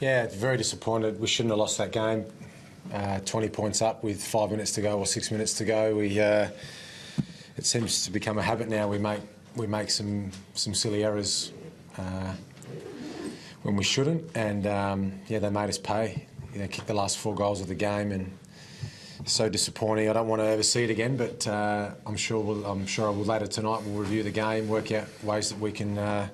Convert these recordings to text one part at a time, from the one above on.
Yeah, very disappointed. We shouldn't have lost that game. 20 points up with 5 minutes to go or 6 minutes to go. It seems to become a habit now. We make some silly errors when we shouldn't, and yeah, they made us pay. Kicked the last 4 goals of the game, and so disappointing. I don't want to ever see it again, but I'm sure I will later tonight. We'll review the game, work out ways that we can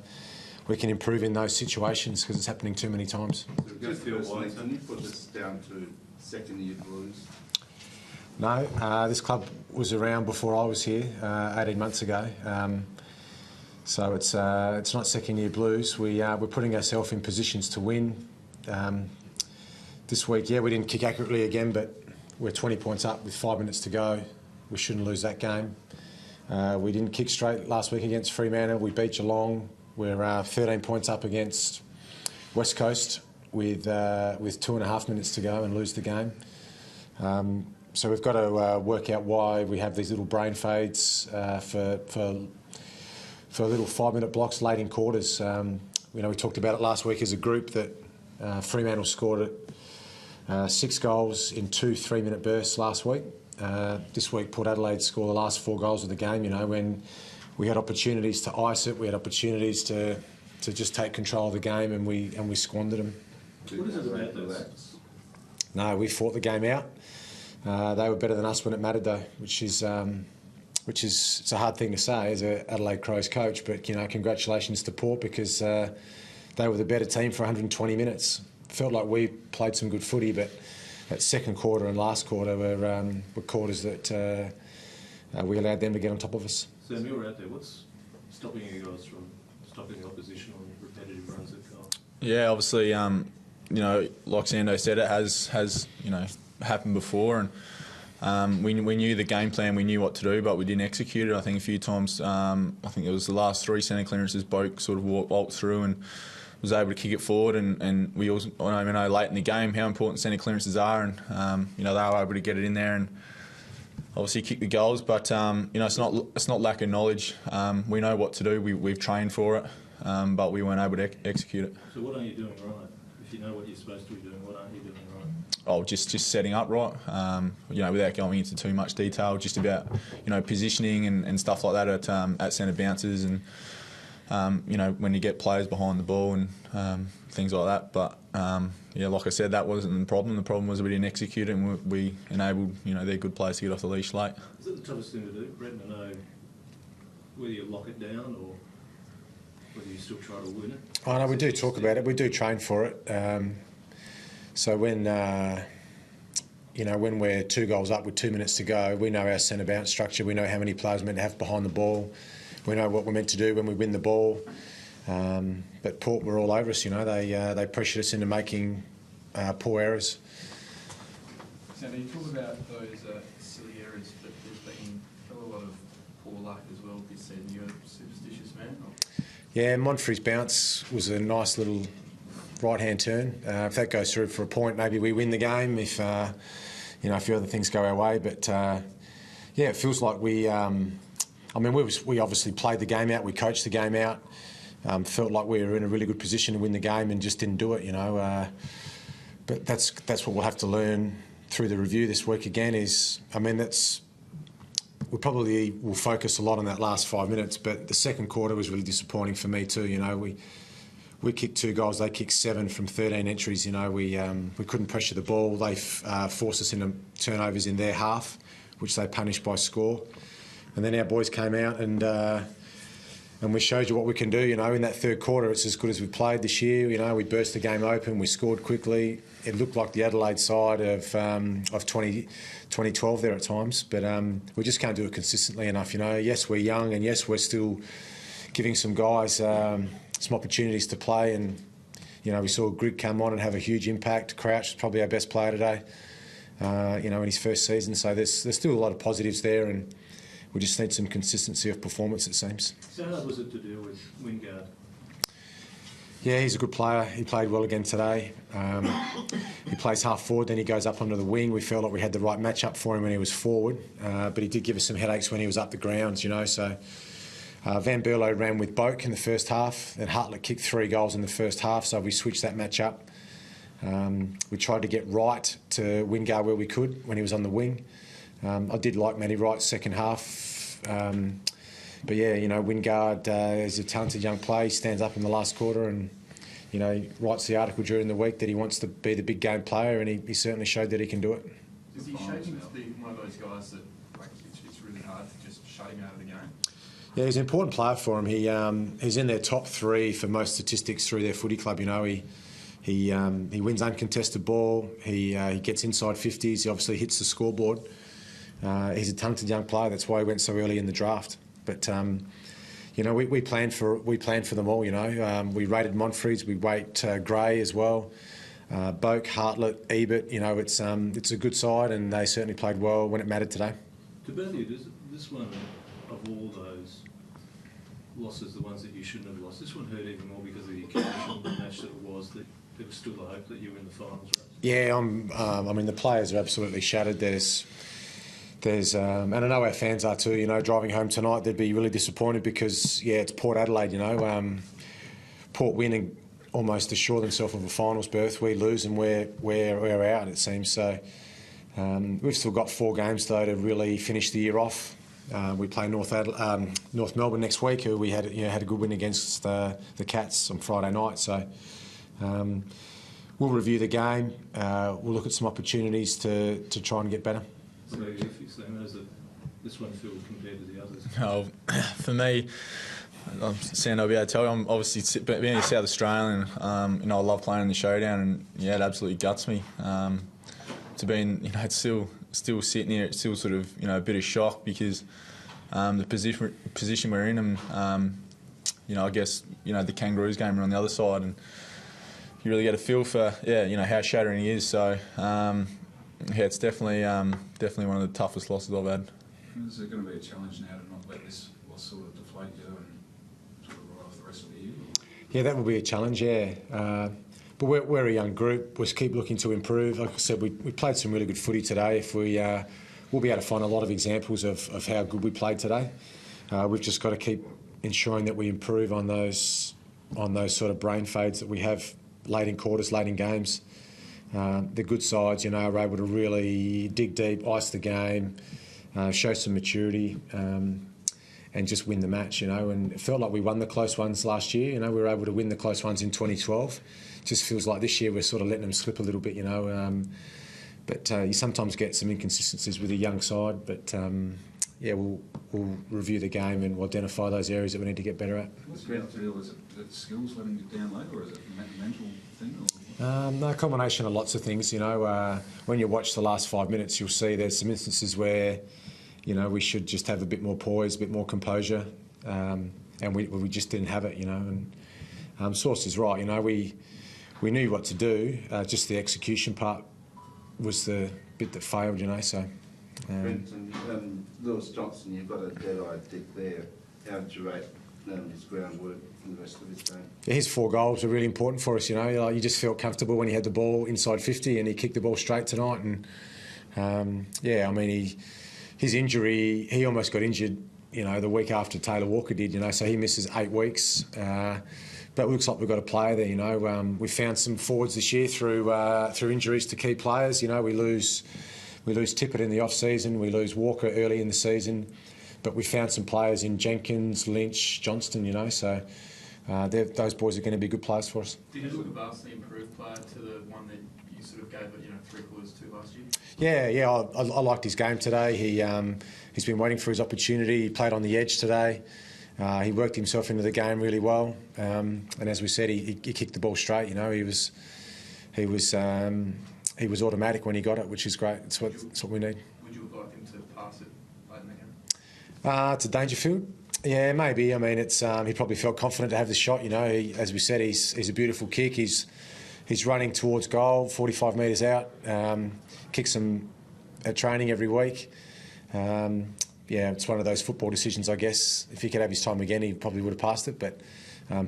improve in those situations, because it's happening too many times. Can you put this down to second-year blues? No, this club was around before I was here, 18 months ago. So it's not second-year blues. We're putting ourselves in positions to win. This week, yeah, we didn't kick accurately again, but we're 20 points up with 5 minutes to go. We shouldn't lose that game. We didn't kick straight last week against Fremantle. We beat Geelong. We're 13 points up against West Coast with 2.5 minutes to go and lose the game. So we've got to work out why we have these little brain fades for little 5-minute blocks late in quarters. We talked about it last week as a group that Fremantle scored 6 goals in 2 3-minute bursts last week. This week, Port Adelaide scored the last 4 goals of the game. When we had opportunities to ice it, we had opportunities to just take control of the game, and we squandered them. What is it about those? No, we fought the game out. They were better than us when it mattered, though, which is it's a hard thing to say as an Adelaide Crows coach. But congratulations to Port, because they were the better team for 120 minutes. Felt like we played some good footy, but that second quarter and last quarter were quarters that we allowed them to get on top of us. Sam, you were out there. What's stopping you guys from stopping the opposition on repetitive runs at goal? Yeah, obviously, like Sando said, it has happened before, and we knew the game plan, we knew what to do, but we didn't execute it. I think a few times, I think it was the last 3 centre clearances, Boak sort of walked through and was able to kick it forward, and we also know late in the game how important centre clearances are, and they were able to get it in there and obviously kick the goals. But it's not lack of knowledge. We know what to do. We've trained for it, but we weren't able to execute it. So what are you doing right? If you know what you're supposed to be doing, what aren't you doing right? Oh, just setting up right. Without going into too much detail, just about positioning and stuff like that at centre bounces, and when you get players behind the ball and things like that. But like I said, that wasn't the problem. The problem was we didn't execute it, and we enabled their good players to get off the leash late. Is it the toughest thing to do, Brenton, to know whether you lock it down or whether you still try to win it? Oh no, we do talk about it. We do train for it. So when we're 2 goals up with 2 minutes to go, we know our centre bounce structure. We know how many players we're meant to have behind the ball. We know what we're meant to do when we win the ball. But Port were all over us. They pressured us into making poor errors. Sando, you talk about those silly errors, but there's been a lot of poor luck as well this season. You're a superstitious man? Or? Yeah, Monfrey's bounce was a nice little right-hand turn. If that goes through for a point, maybe we win the game. If a few other things go our way, but it feels like we obviously played the game out. We coached the game out. Felt like we were in a really good position to win the game and just didn't do it. But that's what we'll have to learn through the review this week again. We probably will focus a lot on that last 5 minutes. But the second quarter was really disappointing for me too. We kicked 2 goals, they kicked 7 from 13 entries. We couldn't pressure the ball. They forced us into turnovers in their half, which they punished by score. And then our boys came out and we showed you what we can do. In that third quarter, it's as good as we've played this year. We burst the game open, we scored quickly. It looked like the Adelaide side of 2012 there at times, but we just can't do it consistently enough. Yes, we're young, and yes, we're still giving some guys some opportunities to play, and we saw Grig come on and have a huge impact. Crouch is probably our best player today, in his first season. So there's still a lot of positives there, and we just need some consistency of performance, it seems. So how was it to deal with Wingard? Yeah, he's a good player. He played well again today. He plays half forward, then he goes up onto the wing. We felt like we had the right matchup for him when he was forward, but he did give us some headaches when he was up the grounds, So Van Berlo ran with Boak in the first half, and Hartlett kicked 3 goals in the first half, so we switched that match up. We tried to get Wright to Wingard where we could when he was on the wing. I did like Matty Wright's second half. But yeah, Wingard is a talented young player. He stands up in the last quarter and, he writes the article during the week that he wants to be the big game player, and he certainly showed that he can do it. Is he shaping to be one of those guys that it's really hard to just shut him out of the game? Yeah, he's an important player for him. He's in their top 3 for most statistics through their footy club. He wins uncontested ball. He gets inside 50s. He obviously hits the scoreboard. He's a talented young player. That's why he went so early in the draft. But we planned for them all. We rated Montfrees. We rate Gray as well. Boak, Hartlett, Ebert. It's a good side, and they certainly played well when it mattered today. To both of you, does this one, of all those losses, the ones that you shouldn't have lost, this one hurt even more because of the occasion of the match that it was, that there was still the hope that you were in the finals race? Yeah, the players are absolutely shattered. There's and I know our fans are too. Driving home tonight, they'd be really disappointed because it's Port Adelaide. Port win and almost assure themselves of a finals berth. We lose and we're out. It seems so. We've still got 4 games though to really finish the year off. We play North Melbourne next week, who we had a good win against the Cats on Friday night. So we'll review the game. We'll look at some opportunities to try and get better. So if you say, how does this one feel compared to the others? Oh, for me, Sando, I'll be able to tell you, I'm obviously being a South Australian. I love playing in the showdown, and it absolutely guts me. To be in, it's still sitting here. It's still sort of a bit of shock because the position we're in, and I guess the Kangaroos game are on the other side, and you really get a feel for how shattering he is. So it's definitely one of the toughest losses I've had. Is there going to be a challenge now to not let this loss sort of deflate you and sort of write off the rest of the year? Yeah, that will be a challenge. Yeah. But we're a young group. We'll keep looking to improve. Like I said, we played some really good footy today. If we'll be able to find a lot of examples of how good we played today. We've just got to keep ensuring that we improve on those sort of brain fades that we have late in quarters, late in games. The good sides, are able to really dig deep, ice the game, show some maturity, and just win the match. And it felt like we won the close ones last year. We were able to win the close ones in 2012. Just feels like this year we're sort of letting them slip a little bit, But you sometimes get some inconsistencies with a young side. But we'll review the game and we'll identify those areas that we need to get better at. What's the deal? Is it skills letting you down late, or is it a mental thing? No, a combination of lots of things. When you watch the last 5 minutes, you'll see there's some instances where, we should just have a bit more poise, a bit more composure, and we just didn't have it. And Source is right. We knew what to do. Just the execution part was the bit that failed. So. Brenton, Lewis Johnson, you've got a dead-eye dick there. How did you rate his groundwork in the rest of his game? Yeah, his 4 goals were really important for us. You just felt comfortable when he had the ball inside 50 and he kicked the ball straight tonight. And his injury, he almost got injured. The week after Taylor Walker did. So he misses 8 weeks. But it looks like we've got a player there. We found some forwards this year through injuries to key players. We lose Tippett in the off season. We lose Walker early in the season. But we found some players in Jenkins, Lynch, Johnston. So those boys are going to be good players for us. Did you look a vastly improved player to the one that you sort of gave it, 3 quarters to last year? Yeah. I liked his game today. He's been waiting for his opportunity. He played on the edge today. He worked himself into the game really well, and as we said, he kicked the ball straight. He was automatic when he got it, which is great. That's what we need. Would you have liked him to pass it late in the game? To Dangerfield, yeah, maybe. It's he probably felt confident to have the shot. As we said, he's a beautiful kick. He's running towards goal, 45 metres out. Kicks them at training every week. It's one of those football decisions, I guess. If he could have his time again, he probably would have passed it. But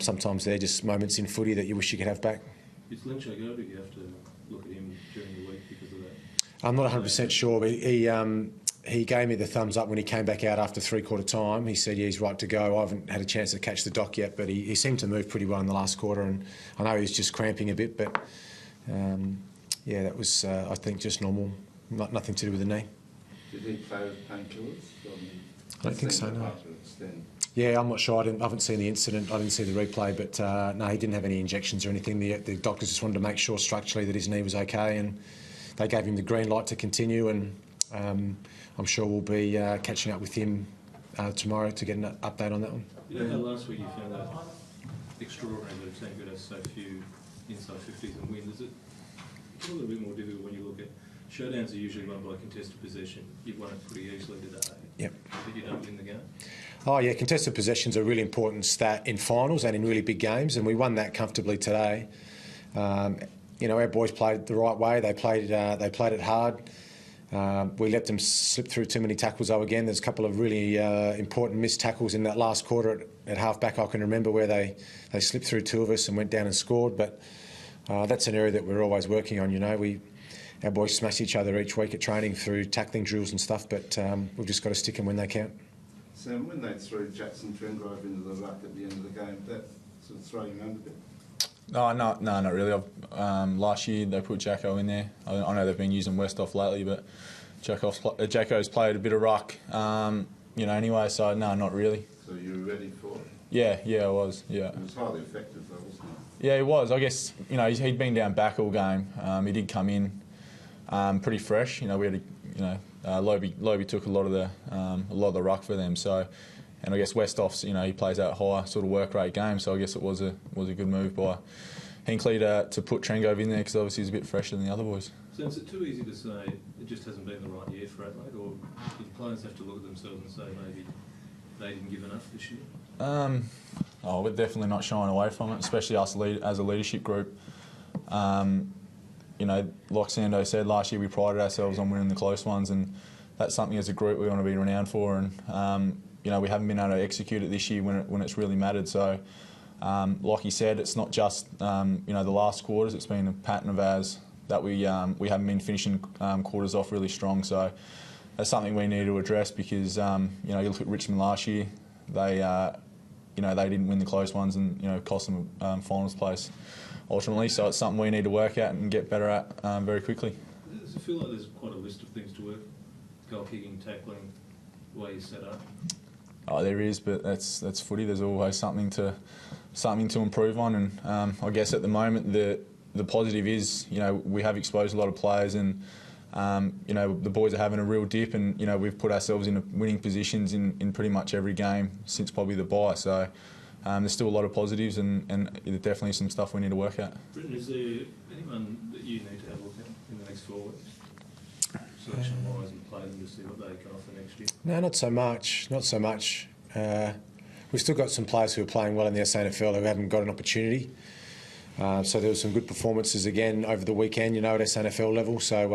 sometimes they're just moments in footy that you wish you could have back. Is Lynch okay, or do you have to look at him during the week because of that? I'm not 100% sure, but he gave me the thumbs up when he came back out after three-quarter time. He said, yeah, he's right to go. I haven't had a chance to catch the dock yet, but he seemed to move pretty well in the last quarter, and I know he was just cramping a bit, but yeah, that was, I think, just normal, nothing to do with the knee. Did he play with painkillers? I don't think so, no. Yeah, I'm not sure. I haven't seen the incident. I didn't see the replay, but no, he didn't have any injections or anything. The doctors just wanted to make sure structurally that his knee was okay, and they gave him the green light to continue, and I'm sure we'll be catching up with him tomorrow to get an update on that one. You know how last week you found that extraordinary that a team could have so few inside 50s and win? Is it a little bit more difficult when you look at showdowns are usually won by contested possession? You've won it pretty easily today. Yep. But you don't win the game? Oh yeah, contested possession's a really important stat in finals and in really big games, and we won that comfortably today. You know, our boys played the right way. They played it hard. We let them slip through too many tackles though again. There's a couple of really important missed tackles in that last quarter at half-back I can remember where they slipped through two of us and went down and scored. But that's an area that we're always working on, you know. Our boys smash each other each week at training through tackling drills and stuff, but we've just got to stick them when they count. Sam, when they threw Jackson Trengrove into the ruck at the end of the game, that sort of throw you around a bit? No, not really. Last year they put Jacko in there. I know they've been using Westhoff lately, but Jacko's played a bit of ruck, you know, anyway, so no, not really. So you were ready for it? Yeah, I was, yeah. It was highly effective though, wasn't it? Yeah, he was. I guess, you know, he'd been down back all game. He did come in pretty fresh. You know, we had, Lobie took a lot of the ruck for them. So, and I guess Westhoff's, you know, he plays that high sort of work rate game. So I guess it was a good move by Hinkley to put Trengrove in there because obviously he's a bit fresher than the other boys. So is it too easy to say it just hasn't been the right year for Adelaide, or do players have to look at themselves and say maybe they didn't give enough this year? We're definitely not shying away from it, especially us as a leadership group. You know, like Sando said, last year we prided ourselves on winning the close ones, and that's something as a group we want to be renowned for. And you know, we haven't been able to execute it this year when it's really mattered. So, like he said, it's not just you know, the last quarters. It's been a pattern of ours that we haven't been finishing quarters off really strong. So that's something we need to address because you know, you look at Richmond last year, they you know, they didn't win the close ones and, you know, cost them finals place ultimately. So it's something we need to work at and get better at very quickly. Does it feel like there's quite a list of things to work? Goal kicking, tackling, the way you set up? Oh, there is, but that's footy. There's always something to improve on, and I guess at the moment the positive is, you know, we have exposed a lot of players, and you know, the boys are having a real dip, and you know, we've put ourselves in winning positions in pretty much every game since probably the bye. So there's still a lot of positives, and there's definitely some stuff we need to work at. Brenton, is there anyone that you need to have a look at in the next 4 weeks? Selection-wise, and play them to see what they can offer next year? No, not so much. Not so much. We've still got some players who are playing well in the SANFL who haven't got an opportunity. So there were some good performances again over the weekend, you know, at SANFL level. So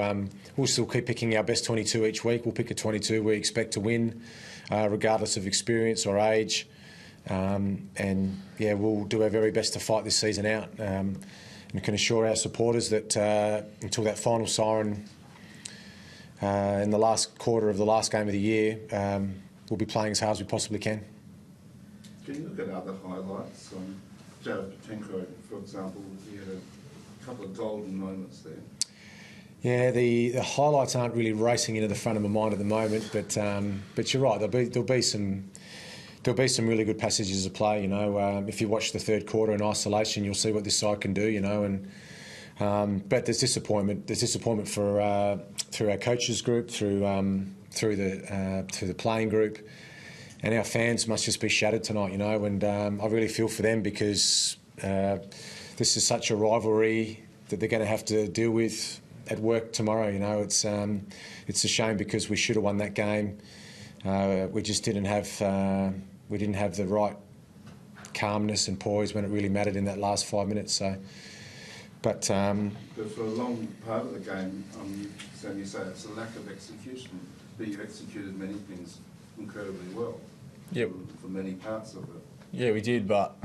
we'll still keep picking our best 22 each week. We'll pick a 22 we expect to win, regardless of experience or age. And yeah, we'll do our very best to fight this season out. And can assure our supporters that until that final siren in the last quarter of the last game of the year, we'll be playing as hard as we possibly can. Can you look at other highlights? Jared Patenko, for example, he had a couple of golden moments there. Yeah, the highlights aren't really racing into the front of my mind at the moment, but you're right. There'll be some really good passages of play. You know, if you watch the third quarter in isolation, you'll see what this side can do. You know, and but there's disappointment. There's disappointment for through our coaches group, through the playing group. And our fans must just be shattered tonight, you know, and I really feel for them because this is such a rivalry that they're going to have to deal with at work tomorrow. You know, it's a shame because we should have won that game. We just didn't have the right calmness and poise when it really mattered in that last 5 minutes. So, but for a long part of the game, you say it's a lack of execution, but you've executed many things incredibly well. Yep. For many parts of it. Yeah, we did, but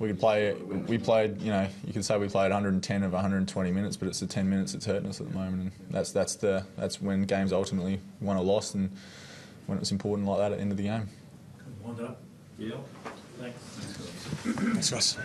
we could play. We played. You know, you could say we played 110 of 120 minutes, but it's the 10 minutes that's hurting us at the moment, and that's when games ultimately won or lost, and when it's important like that at the end of the game. Wind up. Yeah. Thanks. Thanks, Ross.